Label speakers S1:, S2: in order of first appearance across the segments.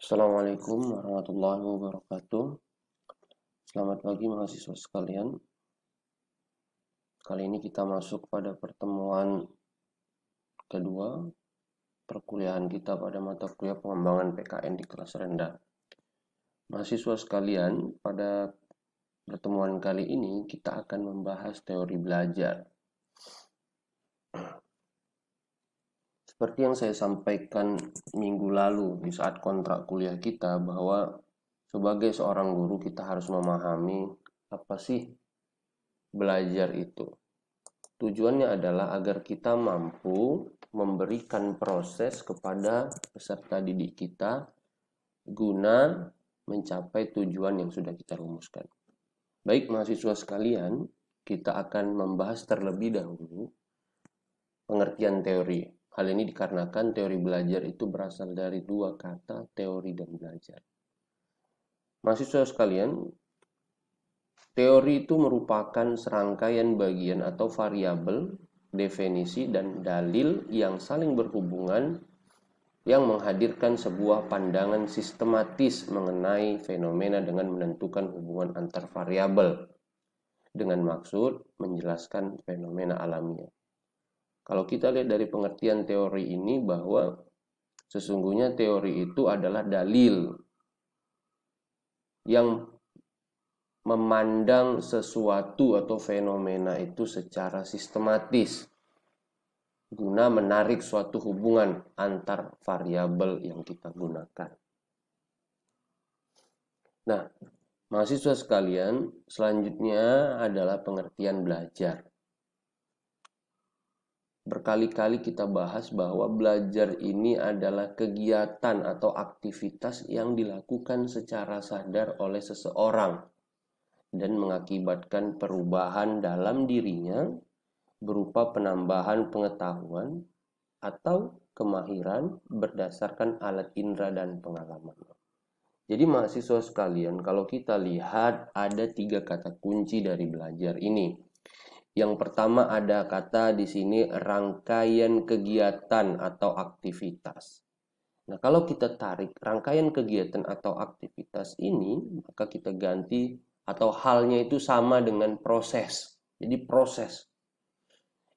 S1: Assalamualaikum warahmatullahi wabarakatuh. Selamat pagi mahasiswa sekalian. Kali ini kita masuk pada pertemuan kedua perkuliahan kita pada mata kuliah pengembangan PKN di kelas rendah. Mahasiswa sekalian, pada pertemuan kali ini kita akan membahas teori belajar. Seperti yang saya sampaikan minggu lalu di saat kontrak kuliah kita, bahwa sebagai seorang guru kita harus memahami apa sih belajar itu. Tujuannya adalah agar kita mampu memberikan proses kepada peserta didik kita guna mencapai tujuan yang sudah kita rumuskan. Baik mahasiswa sekalian, kita akan membahas terlebih dahulu pengertian teori. Hal ini dikarenakan teori belajar itu berasal dari dua kata, teori dan belajar. Mahasiswa sekalian, teori itu merupakan serangkaian bagian atau variabel, definisi, dan dalil yang saling berhubungan yang menghadirkan sebuah pandangan sistematis mengenai fenomena dengan menentukan hubungan antar variabel dengan maksud menjelaskan fenomena alamiah. Kalau kita lihat dari pengertian teori ini, bahwa sesungguhnya teori itu adalah dalil yang memandang sesuatu atau fenomena itu secara sistematis guna menarik suatu hubungan antar variabel yang kita gunakan. Nah, mahasiswa sekalian, selanjutnya adalah pengertian belajar. Berkali-kali kita bahas bahwa belajar ini adalah kegiatan atau aktivitas yang dilakukan secara sadar oleh seseorang dan mengakibatkan perubahan dalam dirinya berupa penambahan pengetahuan atau kemahiran berdasarkan alat indera dan pengalaman. Jadi mahasiswa sekalian, kalau kita lihat ada 3 kata kunci dari belajar ini. Yang pertama ada kata di sini rangkaian kegiatan atau aktivitas. Nah, kalau kita tarik rangkaian kegiatan atau aktivitas ini, maka kita ganti atau halnya itu sama dengan proses. Jadi proses.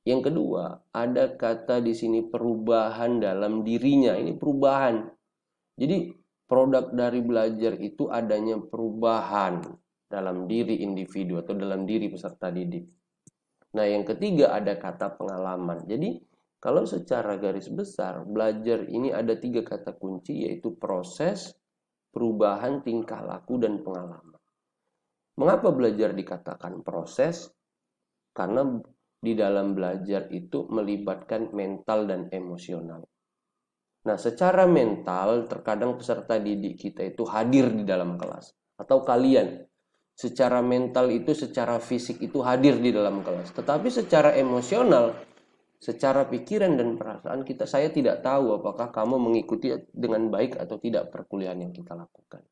S1: Yang kedua, ada kata di sini perubahan dalam dirinya. Ini perubahan. Jadi produk dari belajar itu adanya perubahan dalam diri individu atau dalam diri peserta didik. Nah, yang ketiga ada kata pengalaman. Jadi kalau secara garis besar, belajar ini ada 3 kata kunci, yaitu proses, perubahan tingkah laku, dan pengalaman. Mengapa belajar dikatakan proses? Karena di dalam belajar itu melibatkan mental dan emosional. Nah, secara mental terkadang peserta didik kita itu hadir di dalam kelas. Atau kalian secara mental itu, secara fisik itu hadir di dalam kelas. Tetapi secara emosional, secara pikiran dan perasaan kita, saya tidak tahu apakah kamu mengikuti dengan baik atau tidak perkuliahan yang kita lakukan.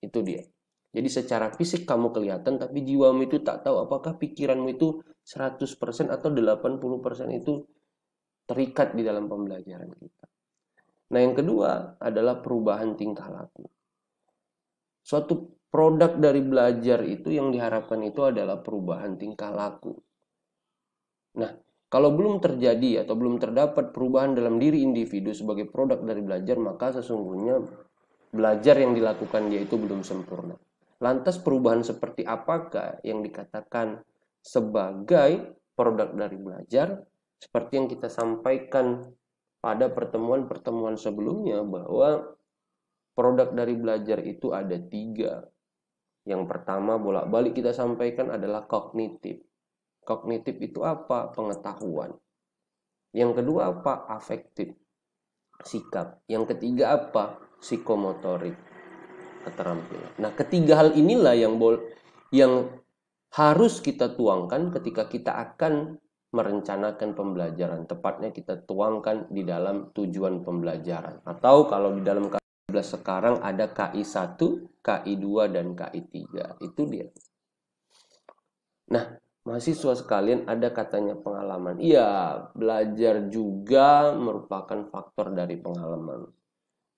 S1: Itu dia. Jadi secara fisik kamu kelihatan, tapi jiwamu itu tak tahu apakah pikiranmu itu 100% atau 80% itu terikat di dalam pembelajaran kita. Nah, yang kedua adalah perubahan tingkah laku. Suatu produk dari belajar itu yang diharapkan itu adalah perubahan tingkah laku. Nah, kalau belum terjadi atau belum terdapat perubahan dalam diri individu sebagai produk dari belajar, maka sesungguhnya belajar yang dilakukan dia itu belum sempurna. Lantas perubahan seperti apakah yang dikatakan sebagai produk dari belajar? Seperti yang kita sampaikan pada pertemuan-pertemuan sebelumnya, bahwa produk dari belajar itu ada 3. Yang pertama bolak-balik kita sampaikan adalah kognitif. Kognitif itu apa? Pengetahuan. Yang kedua apa? Afektif, sikap. Yang ketiga apa? Psikomotorik, keterampilan. Nah, ketiga hal inilah yang harus kita tuangkan ketika kita akan merencanakan pembelajaran. Tepatnya kita tuangkan di dalam tujuan pembelajaran. Atau kalau di dalam K12 sekarang ada KI1, KI2, dan KI3. Itu dia. Nah, mahasiswa sekalian, ada katanya pengalaman. Iya, belajar juga merupakan faktor dari pengalaman.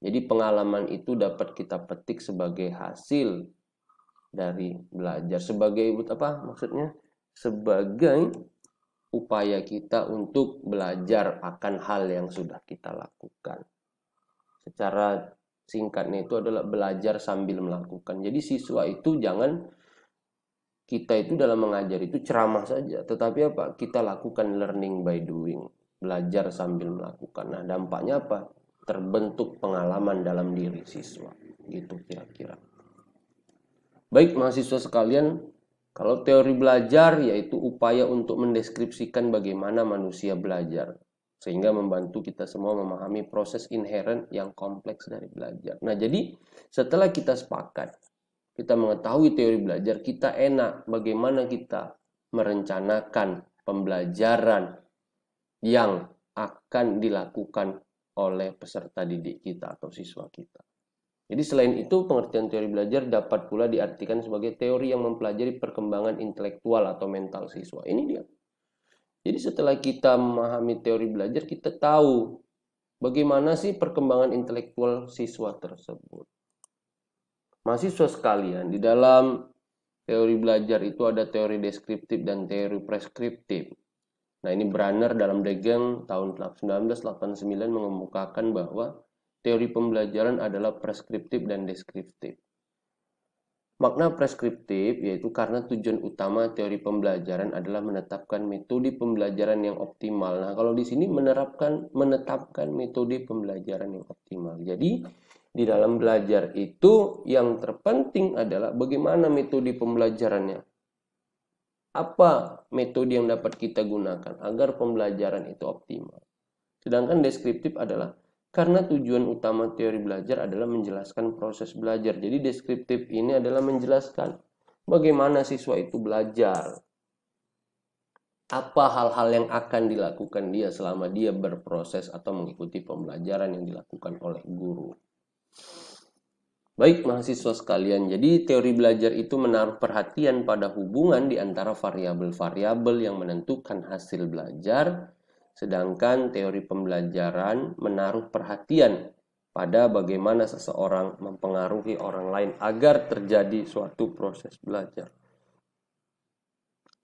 S1: Jadi pengalaman itu dapat kita petik sebagai hasil dari belajar, sebagai apa maksudnya? Sebagai upaya kita untuk belajar akan hal yang sudah kita lakukan. Secara singkatnya itu adalah belajar sambil melakukan. Jadi siswa itu jangan kita itu dalam mengajar itu ceramah saja, tetapi apa? Kita lakukan learning by doing, belajar sambil melakukan. Nah, dampaknya apa? Terbentuk pengalaman dalam diri siswa. Gitu kira-kira. Baik mahasiswa sekalian, kalau teori belajar yaitu upaya untuk mendeskripsikan bagaimana manusia belajar, sehingga membantu kita semua memahami proses inherent yang kompleks dari belajar. Nah, jadi setelah kita sepakat, kita mengetahui teori belajar, kita enak bagaimana kita merencanakan pembelajaran yang akan dilakukan oleh peserta didik kita atau siswa kita. Jadi selain itu, pengertian teori belajar dapat pula diartikan sebagai teori yang mempelajari perkembangan intelektual atau mental siswa. Ini dia. Jadi setelah kita memahami teori belajar, kita tahu bagaimana sih perkembangan intelektual siswa tersebut. Mahasiswa sekalian, di dalam teori belajar itu ada teori deskriptif dan teori preskriptif. Nah, ini Branner dalam Degeng tahun 1989 mengemukakan bahwa teori pembelajaran adalah preskriptif dan deskriptif. Makna preskriptif yaitu karena tujuan utama teori pembelajaran adalah menetapkan metode pembelajaran yang optimal. Nah, kalau di sini menetapkan metode pembelajaran yang optimal. Jadi, di dalam belajar itu yang terpenting adalah bagaimana metode pembelajarannya. Apa metode yang dapat kita gunakan agar pembelajaran itu optimal. Sedangkan deskriptif adalah karena tujuan utama teori belajar adalah menjelaskan proses belajar. Jadi deskriptif ini adalah menjelaskan bagaimana siswa itu belajar. Apa hal-hal yang akan dilakukan dia selama dia berproses atau mengikuti pembelajaran yang dilakukan oleh guru. Baik mahasiswa sekalian, jadi teori belajar itu menaruh perhatian pada hubungan di antara variabel-variabel yang menentukan hasil belajar. Sedangkan teori pembelajaran menaruh perhatian pada bagaimana seseorang mempengaruhi orang lain agar terjadi suatu proses belajar.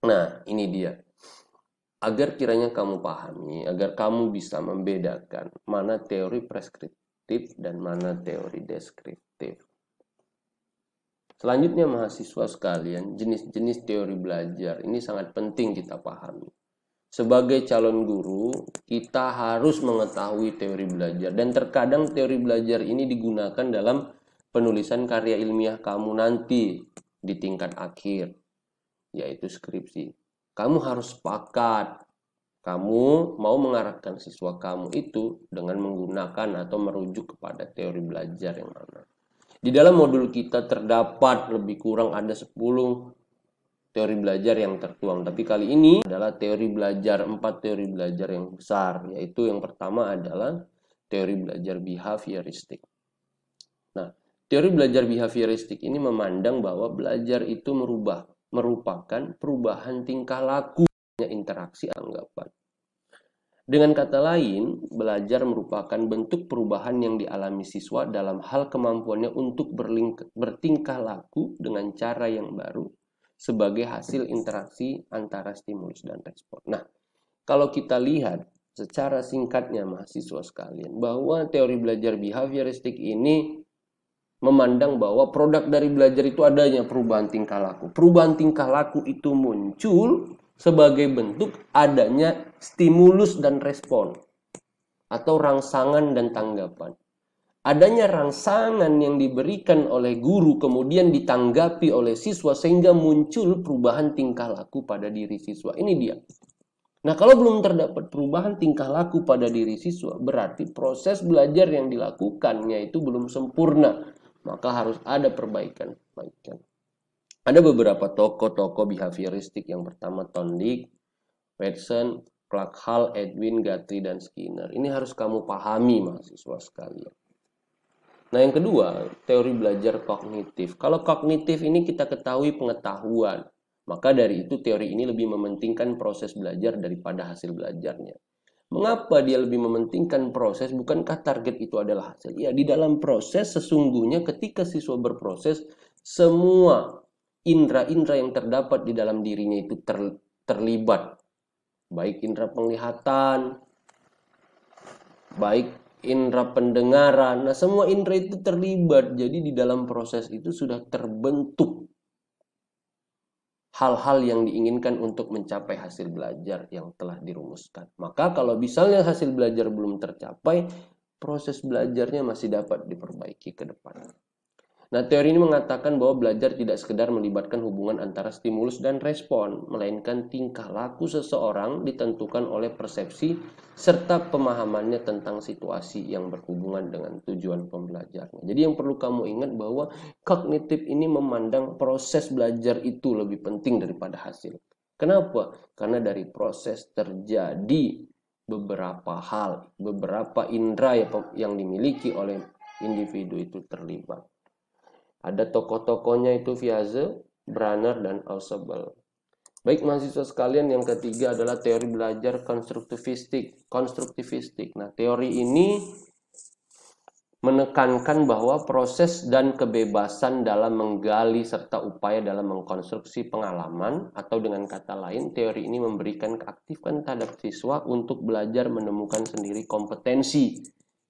S1: Nah, ini dia. Agar kiranya kamu pahami, agar kamu bisa membedakan mana teori preskriptif dan mana teori deskriptif. Selanjutnya mahasiswa sekalian, jenis-jenis teori belajar ini sangat penting kita pahami. Sebagai calon guru, kita harus mengetahui teori belajar. Dan terkadang teori belajar ini digunakan dalam penulisan karya ilmiah kamu nanti di tingkat akhir, yaitu skripsi. Kamu harus sepakat, kamu mau mengarahkan siswa kamu itu dengan menggunakan atau merujuk kepada teori belajar yang mana. Di dalam modul kita terdapat lebih kurang ada 10 teori belajar yang tertuang, tapi kali ini adalah teori belajar, 4 teori belajar yang besar, yaitu yang pertama adalah teori belajar behavioristik. Nah, teori belajar behavioristik ini memandang bahwa belajar itu merupakan perubahan tingkah laku, interaksi anggapan. Dengan kata lain, belajar merupakan bentuk perubahan yang dialami siswa dalam hal kemampuannya untuk bertingkah laku dengan cara yang baru, sebagai hasil interaksi antara stimulus dan respon. Nah, kalau kita lihat secara singkatnya mahasiswa sekalian, bahwa teori belajar behavioristik ini memandang bahwa produk dari belajar itu adanya perubahan tingkah laku. Perubahan tingkah laku itu muncul sebagai bentuk adanya stimulus dan respon atau rangsangan dan tanggapan. Adanya rangsangan yang diberikan oleh guru kemudian ditanggapi oleh siswa sehingga muncul perubahan tingkah laku pada diri siswa. Ini dia. Nah, kalau belum terdapat perubahan tingkah laku pada diri siswa, berarti proses belajar yang dilakukannya itu belum sempurna. Maka harus ada perbaikan. Ada beberapa tokoh-tokoh behavioristik. Yang pertama Thorndike, Watson, Clark Hall, Edwin, Guthrie, dan Skinner. Ini harus kamu pahami mahasiswa sekalian. Nah, yang kedua, teori belajar kognitif. Kalau kognitif ini kita ketahui pengetahuan, maka dari itu teori ini lebih mementingkan proses belajar daripada hasil belajarnya. Mengapa dia lebih mementingkan proses? Bukankah target itu adalah hasil? Ya, di dalam proses sesungguhnya ketika siswa berproses, semua indera-indera yang terdapat di dalam dirinya itu terlibat. Baik indera penglihatan, baik indera pendengaran. Nah, semua indera itu terlibat. Jadi di dalam proses itu sudah terbentuk hal-hal yang diinginkan untuk mencapai hasil belajar yang telah dirumuskan. Maka kalau misalnya hasil belajar belum tercapai, proses belajarnya masih dapat diperbaiki ke depan. Nah, teori ini mengatakan bahwa belajar tidak sekedar melibatkan hubungan antara stimulus dan respon, melainkan tingkah laku seseorang ditentukan oleh persepsi serta pemahamannya tentang situasi yang berhubungan dengan tujuan pembelajaran. Jadi yang perlu kamu ingat bahwa kognitif ini memandang proses belajar itu lebih penting daripada hasil. Kenapa? Karena dari proses terjadi beberapa hal, beberapa indera yang dimiliki oleh individu itu terlibat. Ada tokoh-tokohnya itu Viaze, Branner, dan Ausubel. Baik mahasiswa sekalian, yang ketiga adalah teori belajar konstruktivistik. Nah, teori ini menekankan bahwa proses dan kebebasan dalam menggali serta upaya dalam mengkonstruksi pengalaman, atau dengan kata lain, teori ini memberikan keaktifan terhadap siswa untuk belajar menemukan sendiri kompetensi,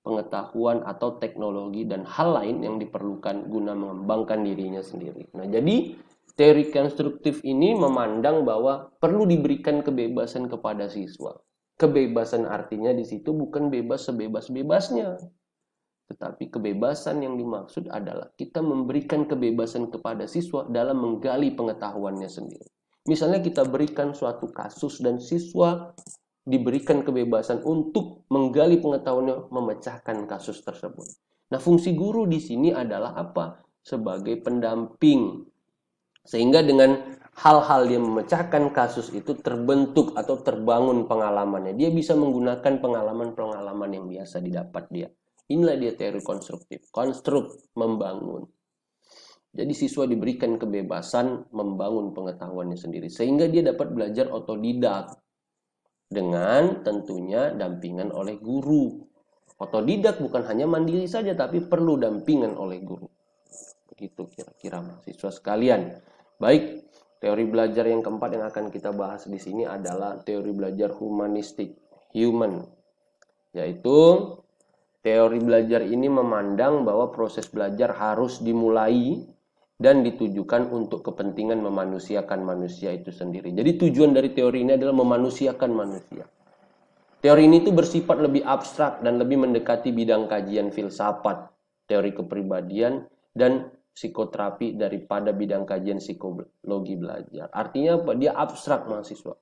S1: pengetahuan atau teknologi dan hal lain yang diperlukan guna mengembangkan dirinya sendiri. Nah, jadi teori konstruktif ini memandang bahwa perlu diberikan kebebasan kepada siswa. Kebebasan artinya di situ bukan bebas sebebas-bebasnya, tetapi kebebasan yang dimaksud adalah kita memberikan kebebasan kepada siswa dalam menggali pengetahuannya sendiri. Misalnya kita berikan suatu kasus dan siswa diberikan kebebasan untuk menggali pengetahuannya, memecahkan kasus tersebut. Nah, fungsi guru di sini adalah apa? Sebagai pendamping. Sehingga dengan hal-hal yang memecahkan kasus itu terbentuk atau terbangun pengalamannya. Dia bisa menggunakan pengalaman-pengalaman yang biasa didapat dia. Inilah dia teori konstruktif. Konstruk, membangun. Jadi siswa diberikan kebebasan membangun pengetahuannya sendiri. Sehingga dia dapat belajar otodidak. Dengan tentunya dampingan oleh guru. Otodidak bukan hanya mandiri saja, tapi perlu dampingan oleh guru. Begitu kira-kira mahasiswa sekalian. Baik, teori belajar yang keempat yang akan kita bahas di sini adalah teori belajar humanistik, human. Yaitu teori belajar ini memandang bahwa proses belajar harus dimulai dan ditujukan untuk kepentingan memanusiakan manusia itu sendiri. Jadi tujuan dari teori ini adalah memanusiakan manusia. Teori ini tuh bersifat lebih abstrak dan lebih mendekati bidang kajian filsafat, teori kepribadian, dan psikoterapi daripada bidang kajian psikologi belajar. Artinya apa? Dia abstrak mahasiswa.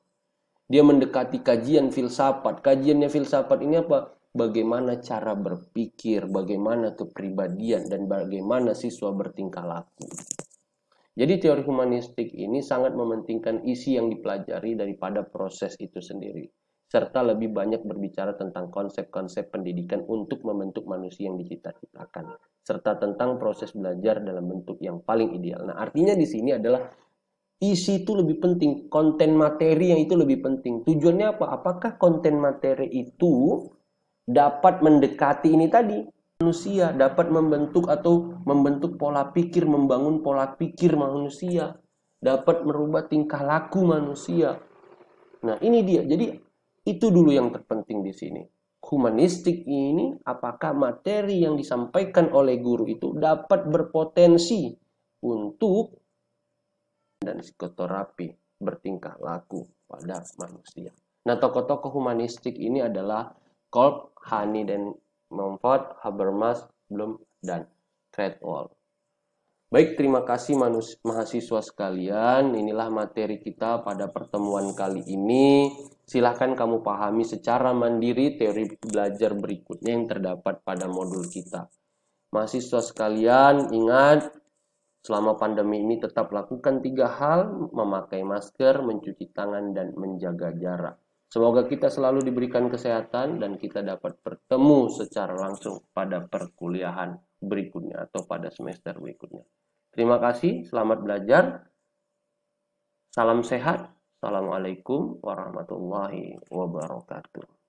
S1: Dia mendekati kajian filsafat. Kajiannya filsafat ini apa? Bagaimana cara berpikir, bagaimana kepribadian, dan bagaimana siswa bertingkah laku. Jadi teori humanistik ini sangat mementingkan isi yang dipelajari daripada proses itu sendiri, serta lebih banyak berbicara tentang konsep-konsep pendidikan untuk membentuk manusia yang dicita-citakan, serta tentang proses belajar dalam bentuk yang paling ideal. Nah, artinya di sini adalah isi itu lebih penting, konten materi yang itu lebih penting. Tujuannya apa? Apakah konten materi itu dapat mendekati ini tadi, manusia, dapat membentuk atau membentuk pola pikir, membangun pola pikir manusia, dapat merubah tingkah laku manusia. Nah, ini dia. Jadi itu dulu yang terpenting di sini. Humanistik ini, apakah materi yang disampaikan oleh guru itu dapat berpotensi untuk dan psikoterapi bertingkah laku pada manusia. Nah, tokoh-tokoh humanistik ini adalah Kolb, Hani, dan Mumford, Habermas, Bloom, dan Treadwell. Baik, terima kasih mahasiswa sekalian. Inilah materi kita pada pertemuan kali ini. Silahkan kamu pahami secara mandiri teori belajar berikutnya yang terdapat pada modul kita. Mahasiswa sekalian, ingat, selama pandemi ini tetap lakukan 3 hal: memakai masker, mencuci tangan, dan menjaga jarak. Semoga kita selalu diberikan kesehatan dan kita dapat bertemu secara langsung pada perkuliahan berikutnya atau pada semester berikutnya. Terima kasih, selamat belajar. Salam sehat. Assalamualaikum warahmatullahi wabarakatuh.